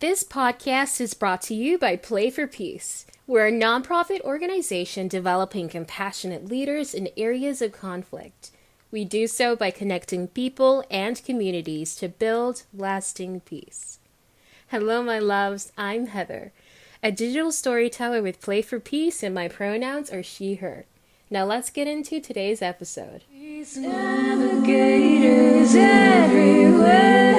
This podcast is brought to you by Play for Peace. We're a nonprofit organization developing compassionate leaders in areas of conflict. We do so by connecting people and communities to build lasting peace. Hello, my loves. I'm Heather, a digital storyteller with Play for Peace, and my pronouns are she, her. Now let's get into today's episode. These navigators everywhere.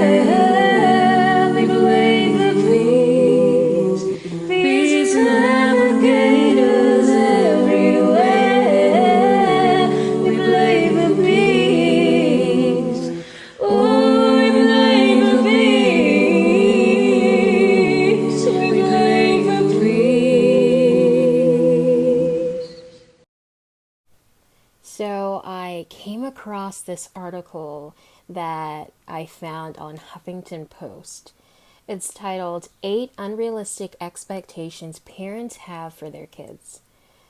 We blame the peace. These navigators everywhere. We blame the peace. Oh, we blame the peace. We blame the peace. So I came across this article that I found on Huffington Post. It's titled 8 Unrealistic Expectations Parents Have for Their Kids.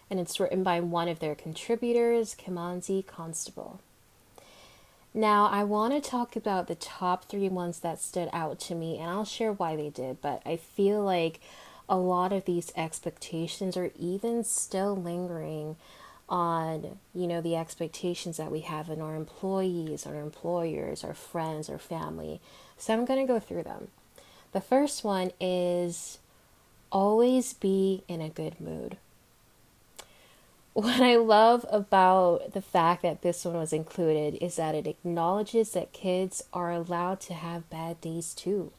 And it's written by one of their contributors, Kimanzi Constable. Now, I want to talk about the top 3 ones that stood out to me, and I'll share why they did, but I feel like a lot of these expectations are even still lingering on, the expectations that we have in our employees, our employers, our friends, our family. So I'm going to go through them. The first one is always be in a good mood. What I love about the fact that this one was included is that it acknowledges that kids are allowed to have bad days too,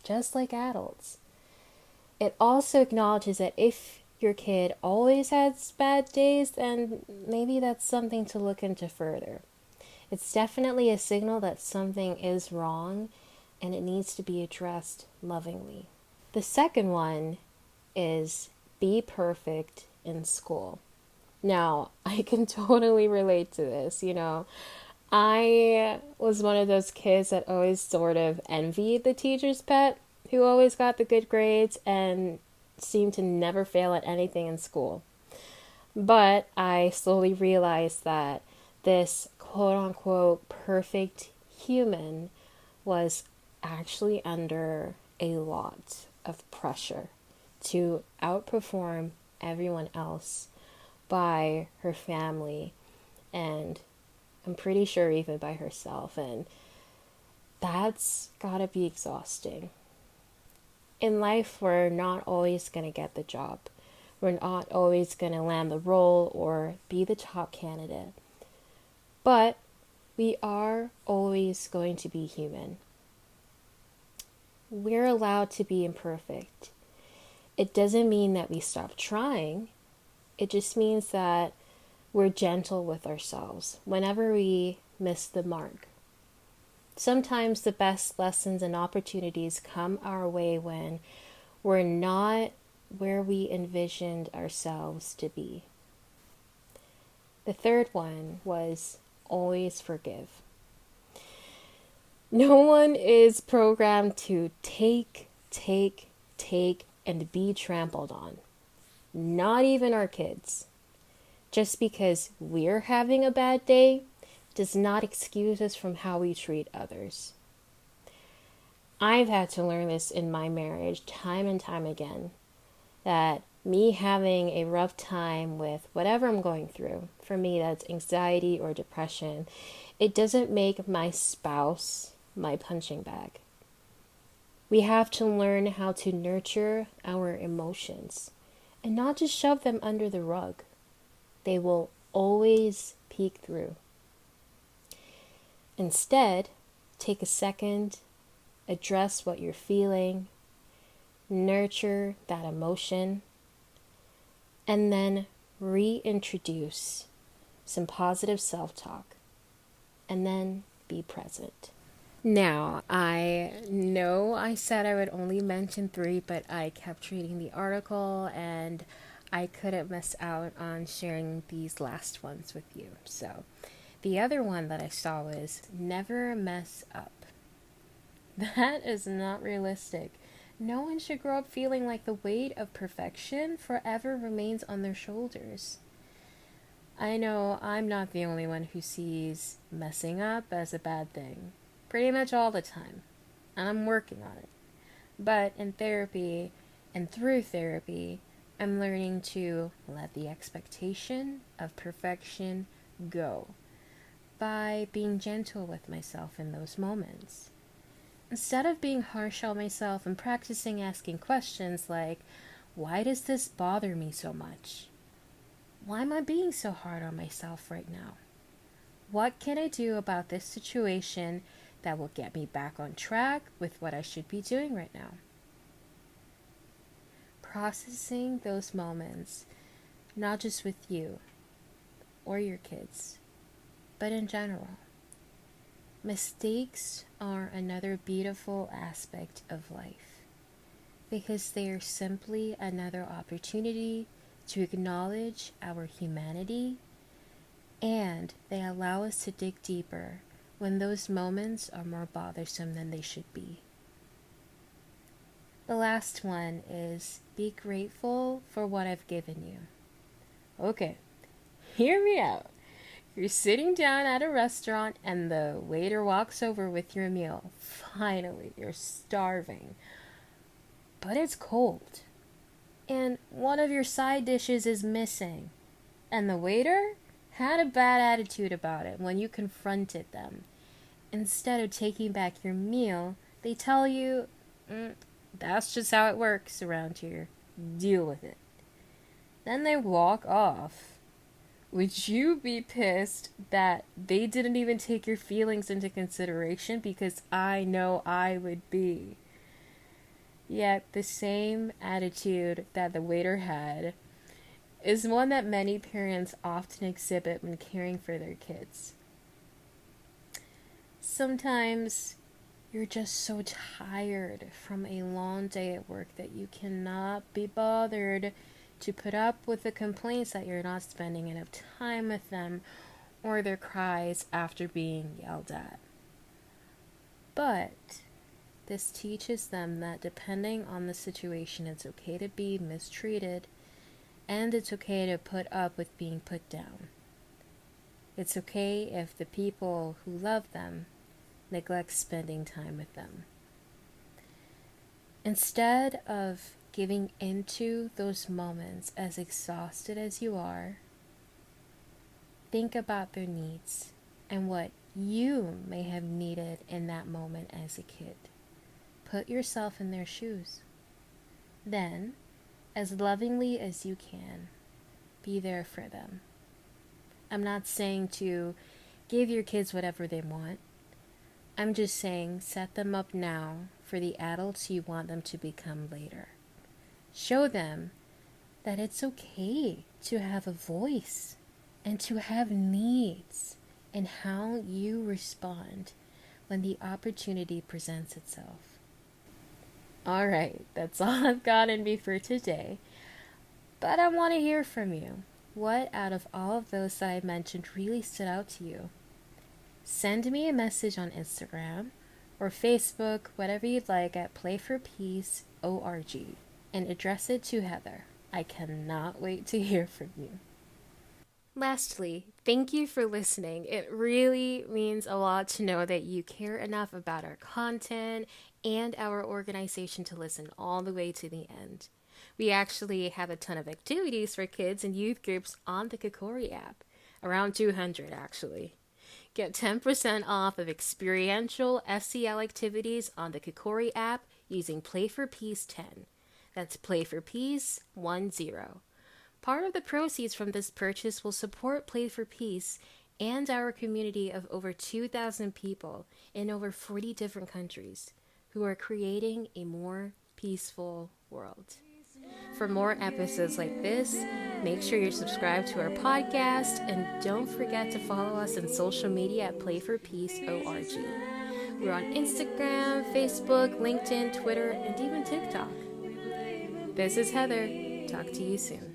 just like adults. It also acknowledges that if your kid always has bad days, then maybe that's something to look into further. It's definitely a signal that something is wrong and it needs to be addressed lovingly. The second one is be perfect in school. Now, I can totally relate to this, I was one of those kids that always sort of envied the teacher's pet who always got the good grades and seemed to never fail at anything in school. But I slowly realized that this quote-unquote perfect human was actually under a lot of pressure to outperform everyone else by her family, and I'm pretty sure even by herself, and that's gotta be exhausting. In life, we're not always going to get the job. We're not always going to land the role or be the top candidate. But we are always going to be human. We're allowed to be imperfect. It doesn't mean that we stop trying. It just means that we're gentle with ourselves whenever we miss the mark. Sometimes the best lessons and opportunities come our way when we're not where we envisioned ourselves to be. The third one was always forgive. No one is programmed to take, and be trampled on. Not even our kids. Just because we're having a bad day does not excuse us from how we treat others. I've had to learn this in my marriage time and time again, that me having a rough time with whatever I'm going through, for me that's anxiety or depression, it doesn't make my spouse my punching bag. We have to learn how to nurture our emotions and not just shove them under the rug. They will always peek through. Instead, take a second, address what you're feeling, nurture that emotion, and then reintroduce some positive self-talk, and then be present. Now, I know I said I would only mention 3, but I kept reading the article and I couldn't miss out on sharing these last ones with you. So, the other one that I saw was never mess up. That is not realistic. No one should grow up feeling like the weight of perfection forever remains on their shoulders. I know I'm not the only one who sees messing up as a bad thing, pretty much all the time, and I'm working on it. But in therapy and through therapy, I'm learning to let the expectation of perfection go by being gentle with myself in those moments. Instead of being harsh on myself and practicing asking questions like, why does this bother me so much? Why am I being so hard on myself right now? What can I do about this situation that will get me back on track with what I should be doing right now? Processing those moments, not just with you or your kids, but in general. Mistakes are another beautiful aspect of life because they are simply another opportunity to acknowledge our humanity, and they allow us to dig deeper when those moments are more bothersome than they should be. The last one is be grateful for what I've given you. Okay, hear me out. You're sitting down at a restaurant and the waiter walks over with your meal. Finally, you're starving. But it's cold. And one of your side dishes is missing. And the waiter had a bad attitude about it when you confronted them. Instead of taking back your meal, they tell you, that's just how it works around here. Deal with it. Then they walk off. Would you be pissed that they didn't even take your feelings into consideration? Because I know I would be. Yet the same attitude that the waiter had is one that many parents often exhibit when caring for their kids. Sometimes you're just so tired from a long day at work that you cannot be bothered to put up with the complaints that you're not spending enough time with them or their cries after being yelled at. But this teaches them that depending on the situation, it's okay to be mistreated and it's okay to put up with being put down. It's okay if the people who love them neglect spending time with them. Instead of giving into those moments as exhausted as you are, think about their needs and what you may have needed in that moment as a kid. Put yourself in their shoes. Then, as lovingly as you can, be there for them. I'm not saying to give your kids whatever they want. I'm just saying set them up now for the adults you want them to become later. Show them that it's okay to have a voice and to have needs and how you respond when the opportunity presents itself. All right, that's all I've got in me for today. But I want to hear from you. What out of all of those that I mentioned really stood out to you? Send me a message on Instagram or Facebook, whatever you'd like, at playforpeace.org and address it to Heather. I cannot wait to hear from you. Lastly, thank you for listening. It really means a lot to know that you care enough about our content and our organization to listen all the way to the end. We actually have a ton of activities for kids and youth groups on the Kakori app. Around 200 actually. Get 10% off of experiential SEL activities on the Kakori app using Play for Peace 10. That's Play for Peace 10. Part of the proceeds from this purchase will support Play for Peace and our community of over 2,000 people in over 40 different countries who are creating a more peaceful world. For more episodes like this, make sure you're subscribed to our podcast and don't forget to follow us on social media at playforpeace.org. We're on Instagram, Facebook, LinkedIn, Twitter, and even TikTok. This is Heather. Talk to you soon.